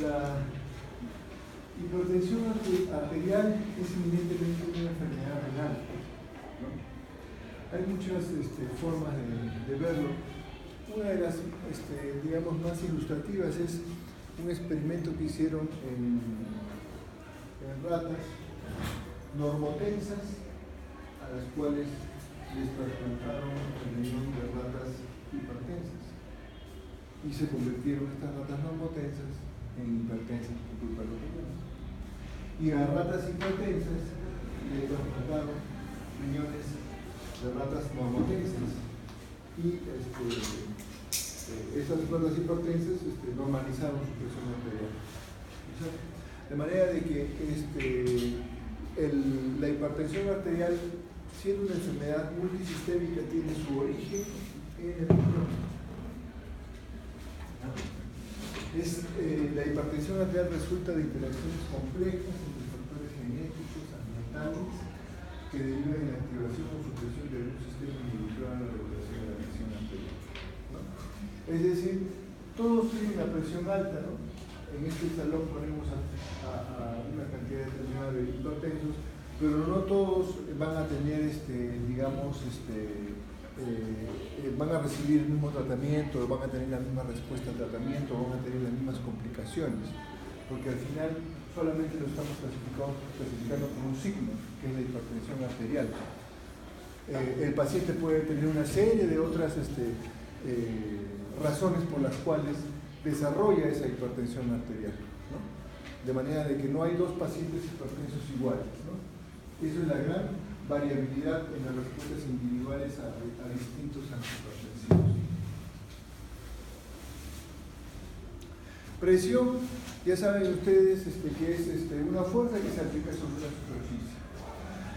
La hipertensión arterial es eminentemente una enfermedad renal, ¿no? Hay muchas formas de verlo. Una de las digamos, más ilustrativas es un experimento que hicieron en ratas normotensas, a las cuales les trasplantaron el riñón de ratas hipertensas, y se convirtieron estas ratas normotensas en hipertensas por culpa de los riñones. Y a ratas hipertensas le trasplantaron riñones de ratas normotensas, y esas ratas hipertensas normalizaron su presión arterial. De manera de que la hipertensión arterial, siendo una enfermedad multisistémica, tiene su origen en el riñón. La hipertensión arterial resulta de interacciones complejas entre factores genéticos, ambientales, que derivan en la activación o supresión de un sistema involucrado en la regulación de la presión arterial, ¿no? Es decir, todos tienen la presión alta, ¿no? En este salón ponemos a una cantidad determinada de hipertensos, pero no todos van a tener, digamos, van a recibir el mismo tratamiento, van a tener la misma respuesta al tratamiento, van a tener las mismas complicaciones, porque al final solamente lo estamos clasificando por un signo, que es la hipertensión arterial. El paciente puede tener una serie de otras razones por las cuales desarrolla esa hipertensión arterial, ¿no? De manera de que no hay dos pacientes hipertensos iguales, ¿no? Eso es la gran variabilidad en las respuestas individuales a distintos antihipertensivos. Presión, ya saben ustedes que es una fuerza que se aplica sobre la superficie.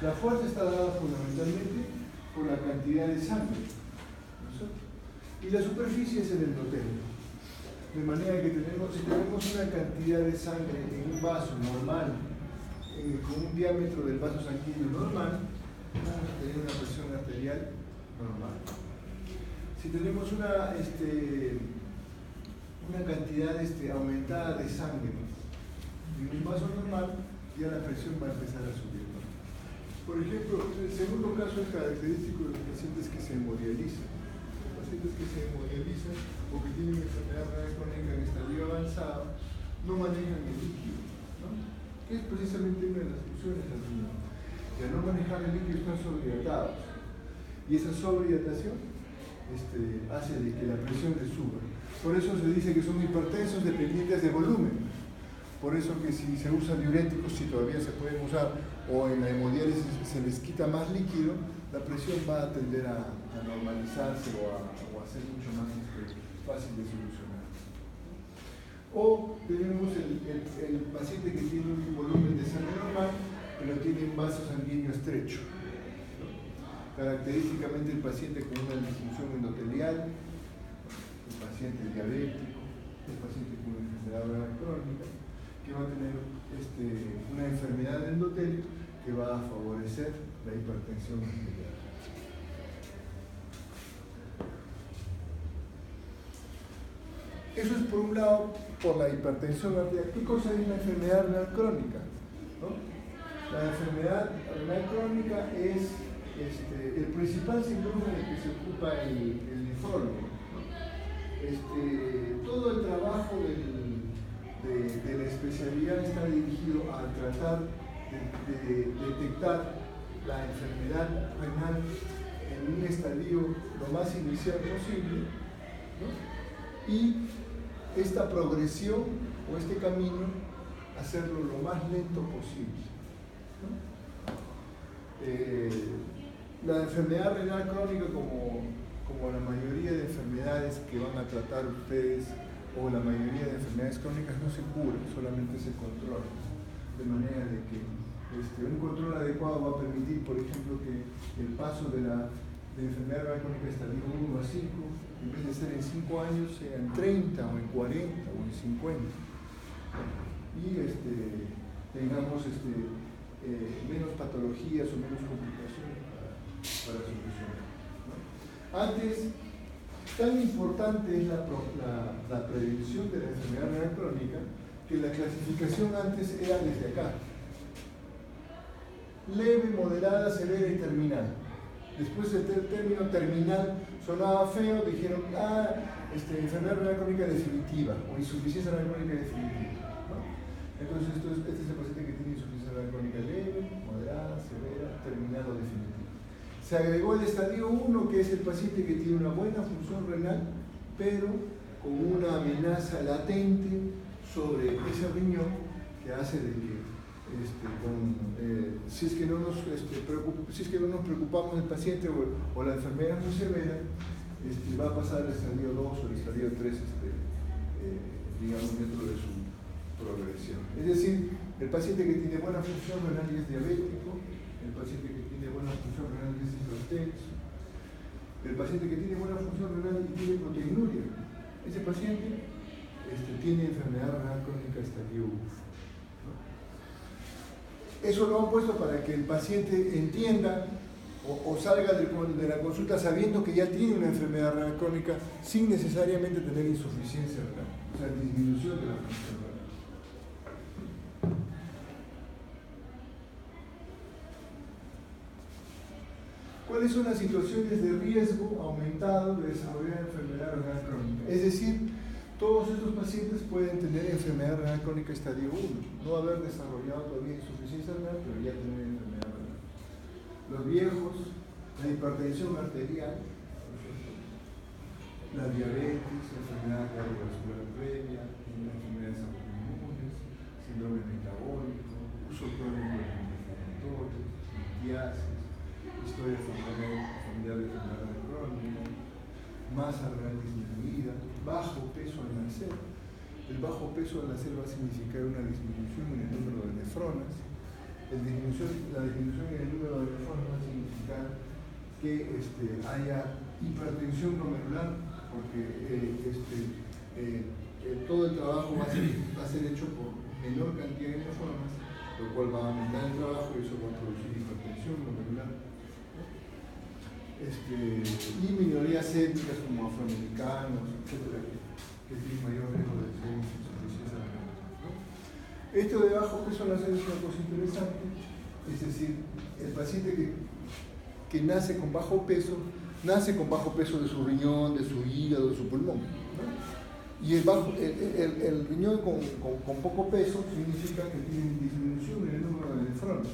La fuerza está dada fundamentalmente por la cantidad de sangre, ¿no? Y la superficie es el endotelio. De manera que si tenemos una cantidad de sangre en un vaso normal, con un diámetro del vaso sanguíneo normal, vamos a tener una presión arterial normal. Si tenemos una cantidad aumentada de sangre en un vaso normal, ya la presión va a empezar a subir, ¿no? Por ejemplo, el segundo caso es característico de los pacientes que se hemodializan. Los pacientes que se hemodializan o que tienen enfermedad renal crónica en estadio avanzado no manejan el líquido, ¿no? Que es precisamente una de las funciones del riñón. Y al no manejar el líquido están sobrehidratados. Y esa sobrehidratación hace de que la presión les suba. Por eso se dice que son hipertensos dependientes de volumen. Por eso que si se usan diuréticos, si todavía se pueden usar, o en la hemodiálisis se les quita más líquido, la presión va a tender a normalizarse o a ser mucho más fácil de solucionar. O tenemos el paciente que tiene un volumen de sangre normal, pero tiene un vaso sanguíneo estrecho. Característicamente el paciente con una disfunción endotelial, el paciente diabético, el paciente con una enfermedad renal crónica, que va a tener una enfermedad del endotelio que va a favorecer la hipertensión arterial. Eso es por un lado por la hipertensión arterial. ¿Qué cosa es la enfermedad renal crónica? ¿No? La enfermedad renal crónica es el principal síndrome del que se ocupa el nefrólogo, ¿no? Todo el trabajo de la especialidad está dirigido a tratar de detectar la enfermedad renal en un estadio lo más inicial posible, ¿no? Y esta progresión o este camino hacerlo lo más lento posible, ¿no? La enfermedad renal crónica, como la mayoría de enfermedades que van a tratar ustedes, o la mayoría de enfermedades crónicas, no se curan, solamente se controlan. De manera de que un control adecuado va a permitir, por ejemplo, que el paso de la enfermedad renal crónica estadio 1 a 5, en vez de ser en 5 años, sea en 30 o en 40 o en 50. Y tengamos menos patologías o menos complicaciones para solucionar, ¿no? Antes, tan importante es la prevención de la enfermedad renal crónica que la clasificación antes era desde acá. Leve, moderada, severa y terminal. Después el término terminal sonaba feo, dijeron, enfermedad renal crónica definitiva o insuficiencia renal crónica definitiva, ¿no? Entonces este es el paciente que tiene insuficiencia renal crónica leve, moderada, severa, terminal o definitiva. Se agregó el estadio 1, que es el paciente que tiene una buena función renal, pero con una amenaza latente sobre ese riñón que hace de que si es que no nos preocupamos del paciente o la enfermedad es muy severa, va a pasar al estadio 2 o el estadio 3, digamos, dentro de su progresión. Es decir, el paciente que tiene buena función renal y es diabético, el paciente que tiene buena función renal y es hipertenso, el paciente que tiene buena función renal y tiene proteinuria, ese paciente tiene enfermedad renal crónica estadio 1. Eso lo han puesto para que el paciente entienda o salga de la consulta sabiendo que ya tiene una enfermedad renal crónica sin necesariamente tener insuficiencia renal, o sea, disminución de la función renal. ¿Cuáles son las situaciones de riesgo aumentado de desarrollar enfermedad renal crónica? Es decir, todos estos pacientes pueden tener enfermedad renal crónica estadio 1, no haber desarrollado todavía insuficiencia renal, pero ya tener enfermedad renal. Los viejos, la hipertensión arterial, la diabetes, enfermedad cardiovascular previa, enfermedades autoinmunes, síndrome metabólico, uso crónico de antiinflamatorios, litiasis, historia familiar de enfermedad crónica, masa renal disminuida, bajo peso al nacer. El bajo peso al nacer va a significar una disminución en el número de nefronas. La disminución en el número de nefronas va a significar que haya hipertensión glomerular, porque todo el trabajo va a ser hecho por menor cantidad de nefronas, lo cual va a aumentar el trabajo y eso va a producir hipertensión glomerular. Y minorías étnicas como afroamericanos, etcétera, que tienen mayor riesgo de ser insuficiencia renal, ¿no? Esto de bajo peso al nacer es una cosa interesante, es decir, el paciente que nace con bajo peso de su riñón, de su hígado, de su pulmón, ¿no? Y el riñón con poco peso significa que tiene disminución en el número de nefronas.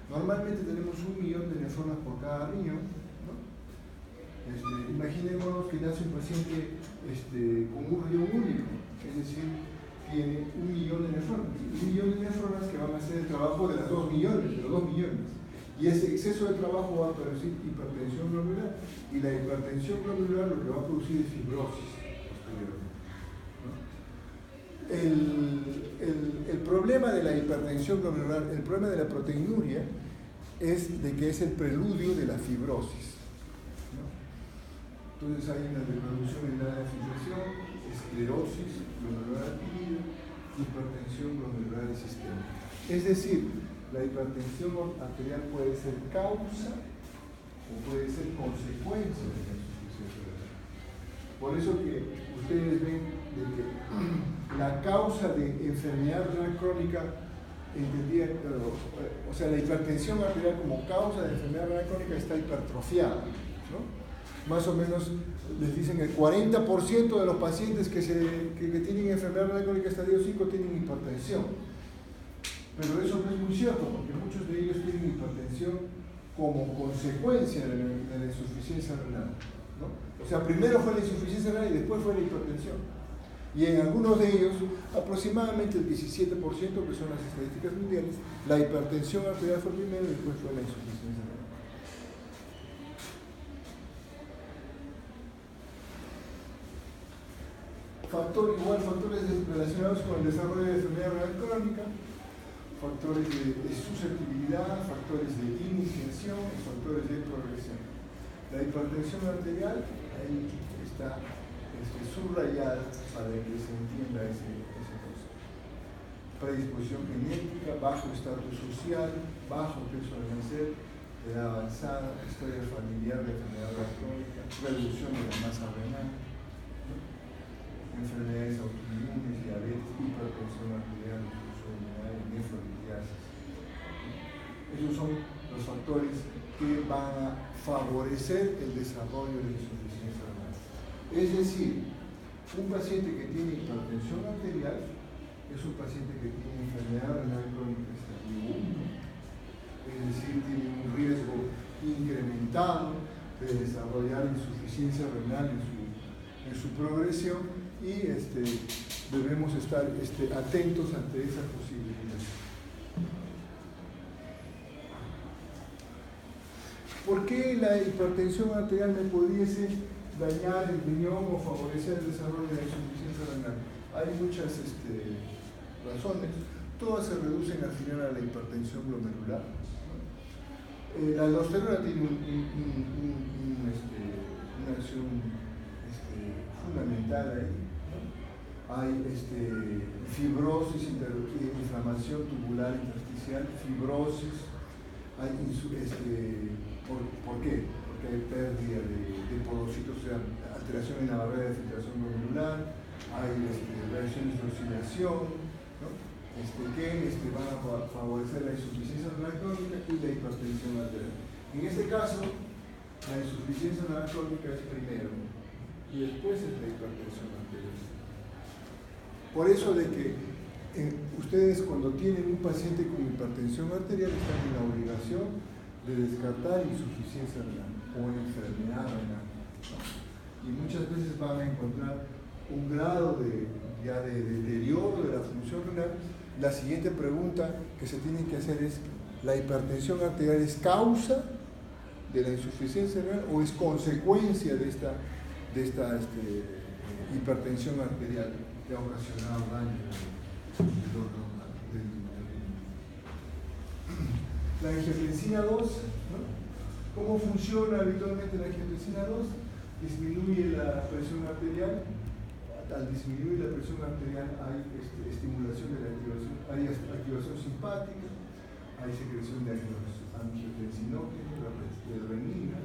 Normalmente tenemos 1 millón de nefronas por cada riñón. Imaginémonos que nace un paciente con un riñón único, es decir, tiene 1 millón de nefronas. 1 millón de nefronas que van a hacer el trabajo de los 2 millones. Y ese exceso de trabajo va a producir hipertensión glomerular. Y la hipertensión glomerular lo que va a producir es fibrosis posterior, ¿no? El problema de la hipertensión glomerular, el problema de la proteinuria, es de que es el preludio de la fibrosis. Entonces hay una reproducción en la filtración, esclerosis glomerular adquirida, hipertensión glomerular sistémica. Es decir, la hipertensión arterial puede ser causa o puede ser consecuencia de la insuficiencia renal. Por eso que ustedes ven de que la causa de enfermedad renal crónica, o sea, la hipertensión arterial como causa de enfermedad renal crónica está hipertrofiada, ¿no? Más o menos les dicen que el 40% de los pacientes que tienen enfermedad renal crónica estadio 5 tienen hipertensión. Pero eso no es muy cierto, porque muchos de ellos tienen hipertensión como consecuencia de la insuficiencia renal, ¿no? O sea, primero fue la insuficiencia renal y después fue la hipertensión. Y en algunos de ellos, aproximadamente el 17%, que son las estadísticas mundiales, la hipertensión arterial fue primero y después fue la insuficiencia renal. Factores relacionados con el desarrollo de enfermedad renal crónica, factores de susceptibilidad, factores de iniciación y factores de progresión. La hipertensión arterial, ahí está subrayada para que se entienda ese cosa. Predisposición genética, bajo estatus social, bajo peso al nacer, edad avanzada, historia familiar de enfermedad renal crónica, reducción de la masa renal, enfermedades autoinmunes, diabetes, hipertensión favorecer el desarrollo de la insuficiencia renal. Es decir, un paciente que tiene hipertensión arterial es un paciente que tiene enfermedad renal crónica estadio 1, es decir, tiene un riesgo incrementado de desarrollar insuficiencia renal en su progresión y debemos estar atentos ante esa posibilidad. ¿Por qué la hipertensión arterial me pudiese dañar el riñón o favorecer el desarrollo de la insuficiencia renal? Hay muchas razones, todas se reducen al final a la hipertensión glomerular. La aldosterona tiene una acción fundamental ahí. Hay fibrosis, inflamación tubular intersticial, fibrosis, hay ¿por qué? Porque hay pérdida de porocitos, o sea, alteración en la barrera de filtración glomerular, hay reacciones de oxidación, ¿no? que van a favorecer la insuficiencia renal crónica y la hipertensión arterial. En este caso, la insuficiencia renal crónica es primero y después es la hipertensión arterial. Por eso de que ustedes cuando tienen un paciente con hipertensión arterial están en la obligación de descartar insuficiencia renal o enfermedad renal, ¿no? Y muchas veces van a encontrar un grado de deterioro de la función renal. La siguiente pregunta que se tiene que hacer es: ¿la hipertensión arterial es causa de la insuficiencia renal o es consecuencia de esta hipertensión arterial que ha ocasionado daño del órgano? La angiotensina 2, ¿no? ¿Cómo funciona habitualmente la angiotensina 2? Disminuye la presión arterial. Al disminuir la presión arterial hay estimulación de la activación, hay activación simpática, hay secreción de angiotensinógenos, de renina,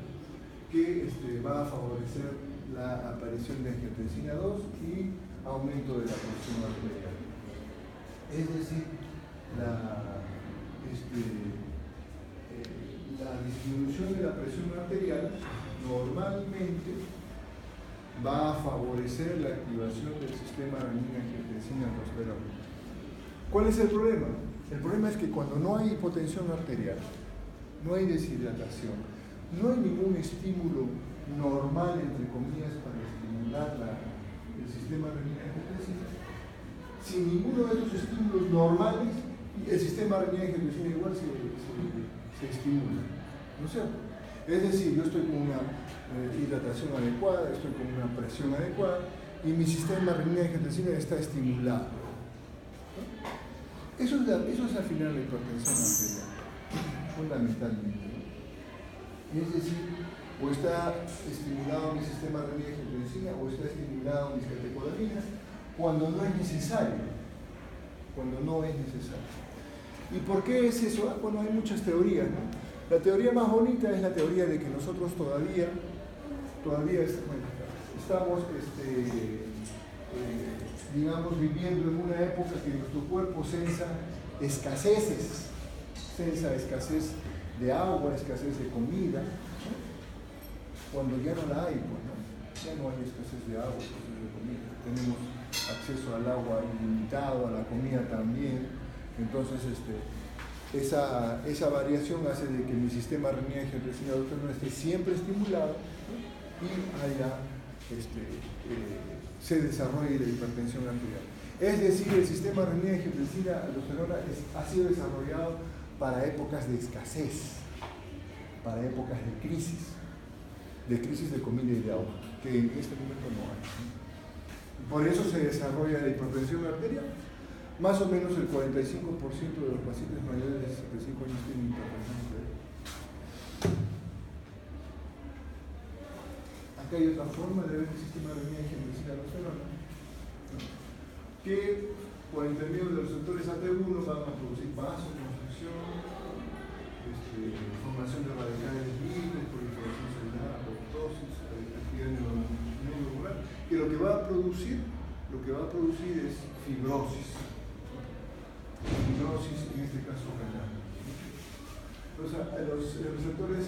que va a favorecer la aparición de angiotensina 2 y aumento de la presión arterial. Es decir, la disminución de la presión arterial normalmente va a favorecer la activación del sistema renina-angiotensina-aldosterona. ¿Cuál es el problema? El problema es que cuando no hay hipotensión arterial, no hay deshidratación, no hay ningún estímulo normal, entre comillas, para estimular el sistema renina-angiotensina. Sin ninguno de estos estímulos normales, el sistema renina-angiotensina igual se estimula, ¿no es cierto? Es decir, yo estoy con una hidratación adecuada, estoy con una presión adecuada y mi sistema renina-angiotensina está estimulado, ¿no? Eso es al final la hipertensión arterial, fundamentalmente, ¿no? Es decir, o está estimulado mi sistema renina-angiotensina o está estimulado mis catecolaminas cuando no es necesario. ¿Y por qué es eso? Bueno, hay muchas teorías, ¿no? La teoría más bonita es la teoría de que nosotros todavía estamos, digamos, viviendo en una época que nuestro cuerpo sensa escasez de agua, escasez de comida, ¿no? Cuando ya no la hay, pues, ¿no? Ya no hay escasez de agua, escasez de comida. Tenemos acceso al agua ilimitado, a la comida también. Entonces, esa variación hace de que mi sistema renina-angiotensina-aldosterona esté siempre estimulado, ¿no? Y se desarrolle la hipertensión arterial. Es decir, el sistema renina-angiotensina-aldosterona ha sido desarrollado para épocas de escasez, para épocas de crisis de comida y de agua, que en este momento no hay, ¿no? Por eso se desarrolla la hipertensión arterial. Más o menos el 45% de los pacientes mayores de 65 años tienen hipertensión arterial. Acá hay otra forma de ver el sistema renina-angiotensina-aldosterona, ¿no? Que por intermedio de los receptores AT1 van a producir vasoconstricción, formación de radicales libres, proliferación celular, apoptosis, actividad neuromuscular, que lo que va a producir es fibrosis, en este caso renal. O sea, los receptores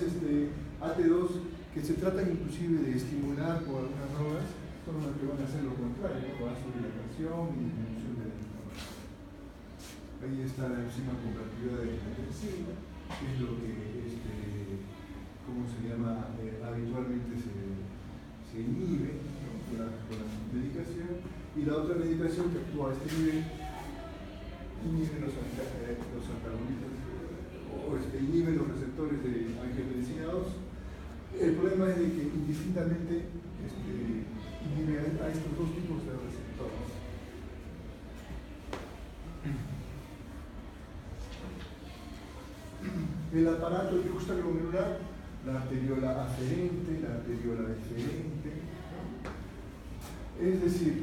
AT2 que se tratan inclusive de estimular por algunas drogas, son las que van a hacer lo contrario, ¿no? Va a subir la presión y disminución de la inflamación. Ahí está la enzima convertidora de angiotensina, que es lo que, ¿cómo se llama? Habitualmente se inhibe, ¿no? con la medicación, y la otra medicación que actúa a este nivel inhibe los antagonistas o inhibe los receptores de angiotensina 2. El problema es de que indistintamente inhibe a estos dos tipos de receptores. El aparato extraglomerular, la arteriola aferente, la arteriola deferente, ¿no? Es decir,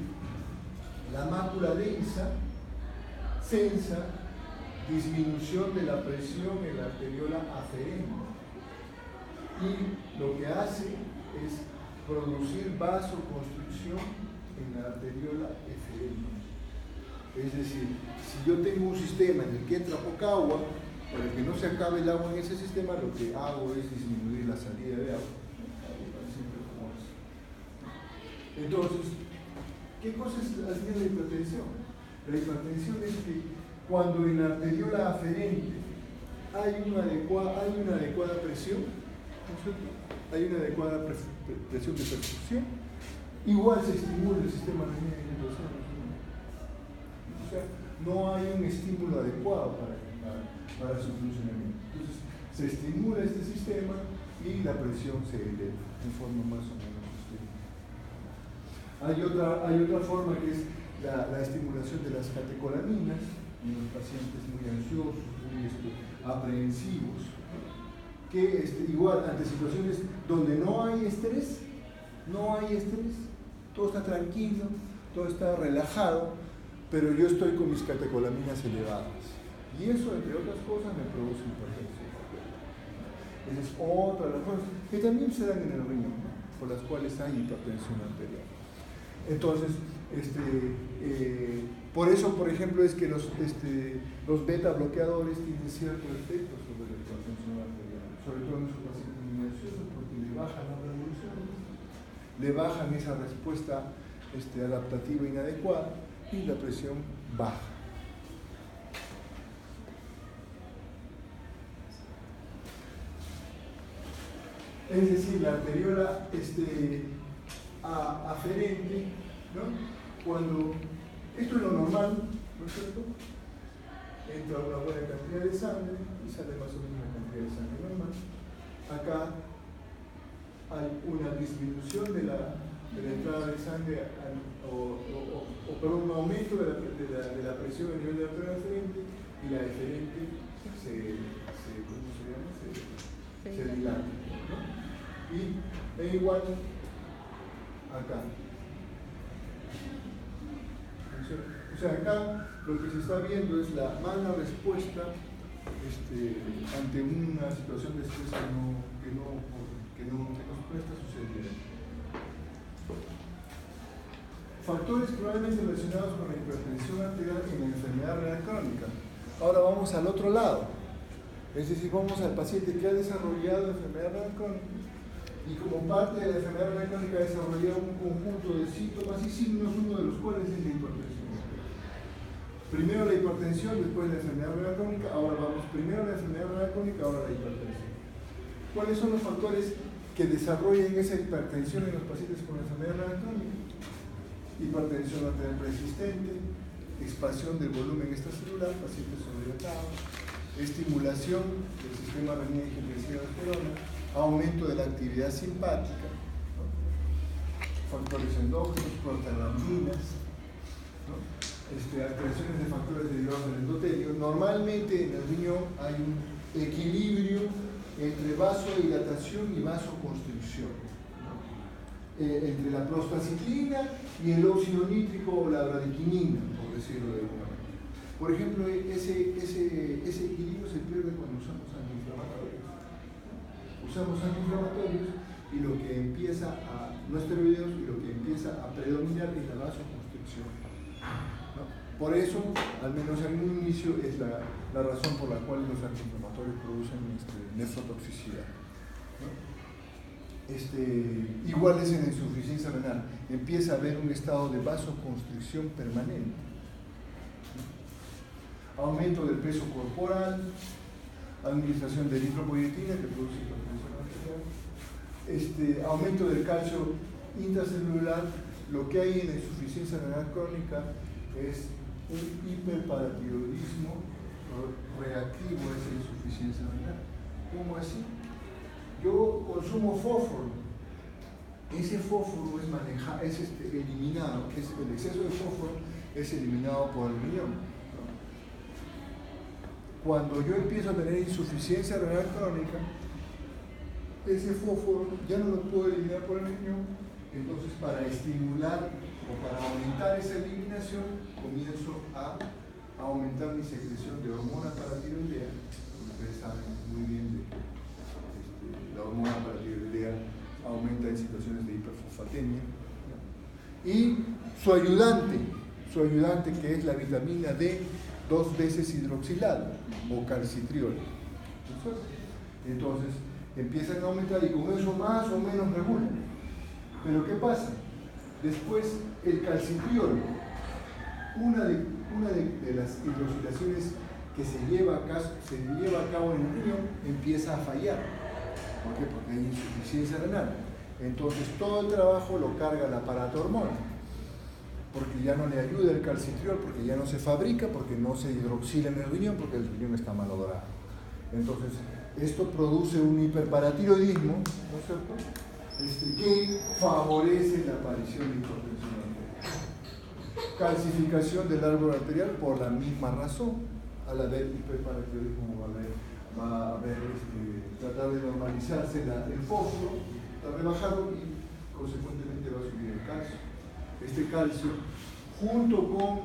la mácula densa sensa disminución de la presión en la arteriola aferente y lo que hace es producir vasoconstricción en la arteriola eferente. Es decir, si yo tengo un sistema en el que entra poca agua, para que no se acabe el agua en ese sistema, lo que hago es disminuir la salida de agua. Entonces, ¿qué cosa es la hipertensión? La hipertensión es que cuando en la arteriola aferente hay una adecuada presión, ¿no es cierto? Hay una adecuada presión de perfusión, igual se estimula el sistema renal y endotelial. O sea, no hay un estímulo adecuado para su funcionamiento. Entonces, se estimula este sistema y la presión se eleva de forma más o menos sostenible. Hay otra forma que es la estimulación de las catecolaminas en los pacientes muy ansiosos, muy aprehensivos, que igual ante situaciones donde no hay estrés, todo está tranquilo, todo está relajado, pero yo estoy con mis catecolaminas elevadas. Y eso, entre otras cosas, me produce hipertensión. Esa es otra de las cosas que también se dan en el riñón, ¿no? Por las cuales hay hipertensión arterial. Entonces, por eso, por ejemplo, es que los beta bloqueadores tienen cierto efecto sobre la hipertensión arterial, sobre todo en los pacientes muy ansiosos, porque le bajan las revoluciones, le bajan esa respuesta adaptativa inadecuada y la presión baja. Es decir, la arteriola aferente, ¿no? Cuando esto es lo normal, ¿no es cierto? Entra una buena cantidad de sangre y sale más o menos una cantidad de sangre normal. Acá hay una disminución de la entrada de sangre un aumento de la presión a nivel de la arteria aferente y la deferente se dilata, ¿no? Y es igual acá. O sea, acá lo que se está viendo es la mala respuesta ante una situación de estrés que nos presta suceder. Factores probablemente relacionados con la hipertensión arterial y la enfermedad renal crónica. Ahora vamos al otro lado. Es decir, vamos al paciente que ha desarrollado enfermedad renal crónica y como parte de la enfermedad renal crónica ha desarrollado un conjunto de síntomas y signos, uno de los cuales es la hipertensión. Primero la hipertensión, después la enfermedad renal crónica. Ahora vamos primero a la enfermedad renal crónica, ahora la hipertensión. ¿Cuáles son los factores que desarrollan esa hipertensión en los pacientes con enfermedad renal crónica? Hipertensión arterial persistente, expansión del volumen extracelular, pacientes sobredatados, estimulación del sistema renina angiotensina-aldosterona, aumento de la actividad simpática, ¿no? Factores endógenos, prostaglandinas, ¿no? Alteraciones de factores derivados del endotelio. Normalmente en el riñón hay un equilibrio entre vasodilatación y vasoconstricción, ¿no? Entre la prostaciclina y el óxido nítrico o la bradiquinina, por decirlo de alguna manera. Por ejemplo, ese equilibrio se pierde cuando usamos antiinflamatorios. Usamos antiinflamatorios y lo que empieza no esteroideos, y lo que empieza a predominar es la vasoconstricción, ¿no? Por eso, al menos en un inicio, es la razón por la cual los antiinflamatorios producen nefrotoxicidad, ¿no? iguales en la insuficiencia renal. Empieza a haber un estado de vasoconstricción permanente. Aumento del peso corporal, administración de eritropoyetina que produce hipertensión arterial, aumento del calcio intracelular. Lo que hay en la insuficiencia renal crónica es un hiperparatiroidismo reactivo a esa insuficiencia renal. ¿Cómo así? Yo consumo fósforo. Ese fósforo es eliminado, el exceso de fósforo es eliminado por el riñón. Cuando yo empiezo a tener insuficiencia renal crónica, ese fósforo ya no lo puedo eliminar por el riñón, entonces para estimular o para aumentar esa eliminación, comienzo a aumentar mi secreción de hormona paratiroidea. Ustedes saben muy bien de la hormona paratiroidea aumenta en situaciones de hiperfosfatemia. Y su ayudante que es la vitamina D 2 veces hidroxilado o calcitriol. Entonces empiezan a aumentar y con eso más o menos regulan. Pero ¿qué pasa? Después el calcitriol, una de las hidroxilaciones que se lleva a cabo en el riñón empieza a fallar. ¿Por qué? Porque hay insuficiencia renal. Entonces todo el trabajo lo carga la paratormona, porque ya no le ayuda el calcitriol, porque ya no se fabrica, porque no se hidroxila en el riñón, porque el riñón está malogrado. Entonces, esto produce un hiperparatiroidismo, ¿no es cierto? Que favorece la aparición de hipertensión arterial. Calcificación del árbol arterial por la misma razón. Al haber hiperparatiroidismo va a haber tratar de normalizarse el fósforo, está rebajado y consecuentemente va a subir el calcio. Este calcio, junto con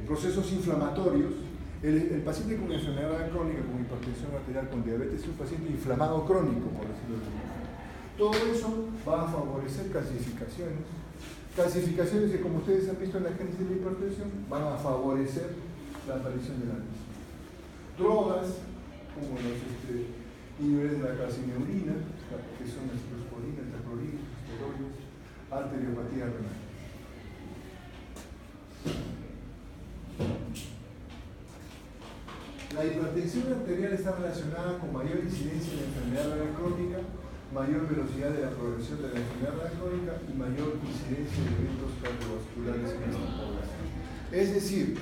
procesos inflamatorios, el paciente con enfermedad crónica, con hipertensión arterial, con diabetes, es un paciente inflamado crónico, por decirlo de alguna manera. Todo eso va a favorecer calcificaciones que, como ustedes han visto en la génesis de la hipertensión, van a favorecer la aparición de la misma. Drogas, como los inhibidores de la calcineurina, que son las ciclosporina, tacrolimus, esteroides, arteriopatía renal. La hipertensión arterial está relacionada con mayor incidencia de la enfermedad renal crónica, mayor velocidad de la progresión de la enfermedad renal crónica y mayor incidencia de eventos cardiovasculares en esta población. Es decir,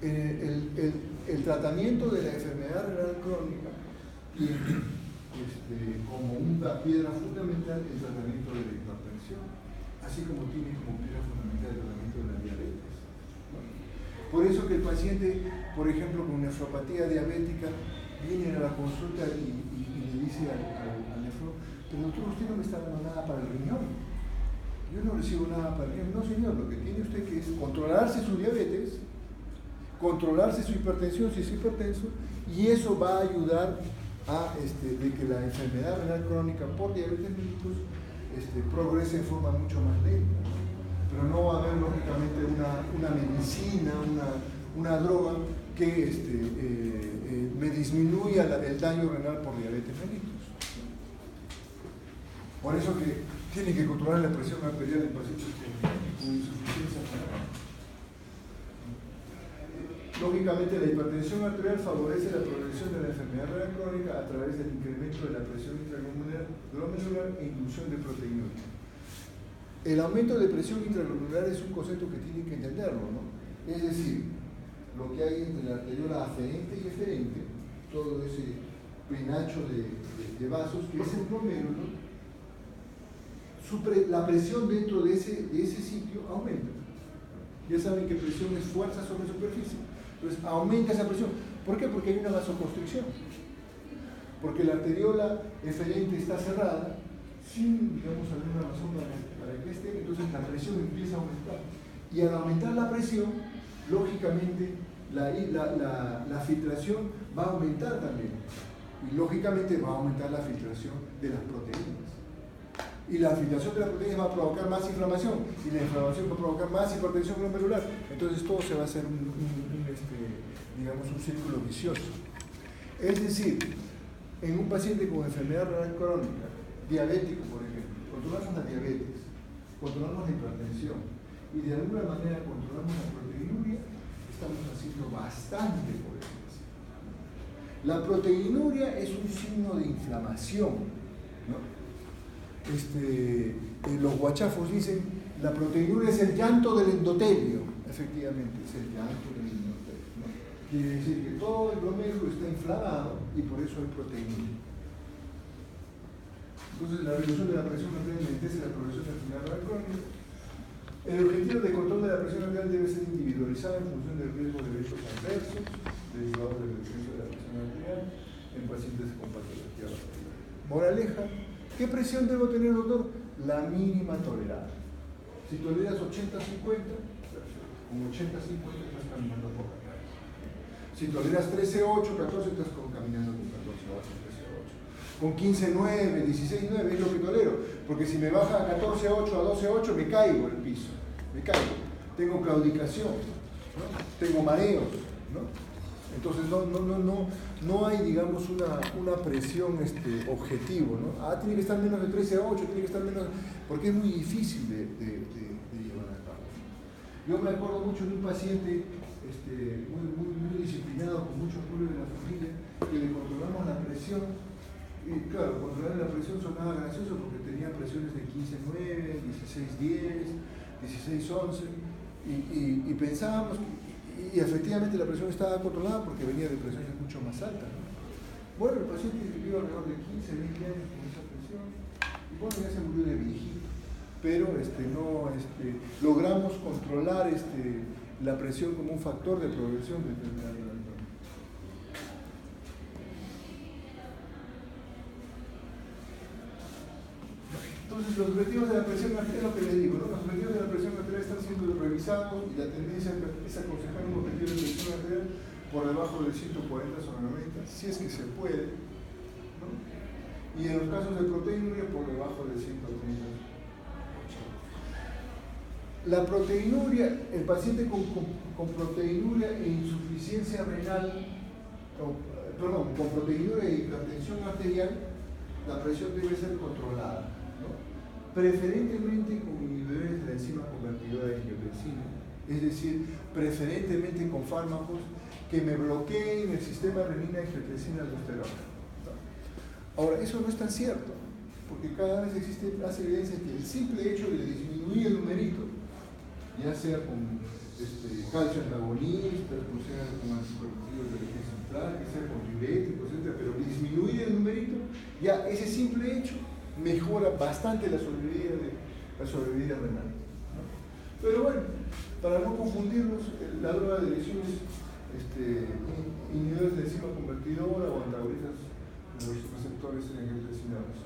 el tratamiento de la enfermedad renal crónica tiene como una piedra fundamental el tratamiento de la hipertensión, así como tiene como piedra fundamental el tratamiento de la diabetes. Por eso que el paciente, por ejemplo, con nefropatía diabética, viene a la consulta y le dice al nefrólogo: pero doctor, usted no me está dando nada para el riñón. Yo no recibo nada para el riñón. No, señor, lo que tiene usted que es controlarse su diabetes, controlarse su hipertensión si es hipertenso, y eso va a ayudar a de que la enfermedad renal crónica por diabetes mellitus progrese en forma mucho más lenta. Pero no va a haber lógicamente una medicina, una droga que me disminuya el daño renal por diabetes mellitus. Por eso que tiene que controlar la presión arterial en pacientes con insuficiencia renal. Lógicamente, la hipertensión arterial favorece la progresión de la enfermedad renal crónica a través del incremento de la presión intraglomerular e inducción de proteinuria. El aumento de presión intraglomerular es un concepto que tienen que entenderlo, ¿no? Es decir, lo que hay entre la arteriola aferente y eferente, todo ese penacho de vasos, que es el glomérulo, la presión dentro de ese sitio aumenta. Ya saben que presión es fuerza sobre superficie. Entonces aumenta esa presión. ¿Por qué? Porque hay una vasoconstricción. Porque la arteriola eferente está cerrada sin, digamos, alguna razón para que esté, entonces la presión empieza a aumentar. Y al aumentar la presión, lógicamente la filtración va a aumentar también. Y lógicamente va a aumentar la filtración de las proteínas. Y la filtración de las proteínas va a provocar más inflamación, y la inflamación va a provocar más hipertensión glomerular. Entonces todo se va a hacer digamos, un círculo vicioso. Es decir, en un paciente con enfermedad renal crónica, diabético por ejemplo, controlamos la diabetes, controlamos la hipertensión y de alguna manera controlamos la proteinuria, estamos haciendo bastante por eso. La proteinuria es un signo de inflamación, ¿no? Los guachafos dicen, la proteinuria es el llanto del endotelio. Efectivamente, es el llanto del endotelio, ¿no? Quiere decir que todo el glomérulo está inflamado y por eso hay proteinuria. Entonces, la reducción de la presión arterial es la progresión del enfermedad renal crónica. El objetivo de control de la presión arterial debe ser individualizado en función del riesgo de eventos adversos derivados del descenso de la presión arterial en pacientes con patología arterial. Moraleja, ¿qué presión debo tener, doctor? La mínima tolerada. Si toleras 80-50, perfecto. Con 80-50 estás caminando por la calle. Si toleras 13-8, 14, estás caminando con 14-8, 13-8. Con 15-9, 16-9 es lo que tolero. Porque si me baja a 14-8, a 12-8, me caigo en el piso. Me caigo. Tengo claudicación, ¿no? Tengo mareos, ¿no? Entonces no hay, digamos, una presión objetivo, ¿no? Tiene que estar menos de 13-8, tiene que estar menos, porque es muy difícil de llevar a cabo. Yo me acuerdo mucho de un paciente muy disciplinado, con mucho apoyo de la familia, que le controlamos la presión, y claro, controlar la presión sonaba gracioso porque tenía presiones de 15-9, 16-10, 16-11, y pensábamos y efectivamente la presión estaba controlada porque venía de presiones mucho más altas, ¿no? Bueno, el paciente vivió alrededor de 15, 20 años con esa presión y bueno, ya se murió de viejito, pero logramos controlar la presión como un factor de progresión de enfermedad renal crónica. Entonces, los objetivos de la presión arterial es lo que les digo, ¿no? Los objetivos de la presión arterial están siendo revisados y la tendencia es aconsejar un objetivo de presión arterial por debajo de 140 sobre 90, si es que se puede, ¿no? Y en los casos de proteinuria por debajo de 130. La proteinuria, el paciente con proteinuria e insuficiencia renal, con proteinuria e hipertensión arterial, la presión debe ser controlada, ¿no? Preferentemente con inhibidores de la enzima convertidora de angiotensina, es decir, preferentemente con fármacos que me bloqueen el sistema renina-angiotensina-aldosterona. Ahora, eso no es tan cierto, porque cada vez existe más evidencia que el simple hecho de disminuir el numerito, ya sea con calcio antagonista, sea con anticoagulativos de origen central, que sea con diuréticos, etc., pero disminuir el numerito, ya ese simple hecho mejora bastante la sobrevida renal, ¿no? Pero bueno, para no confundirnos, la droga de elección es inhibidores de enzima convertidora o antagonistas de los receptores angiotensinados.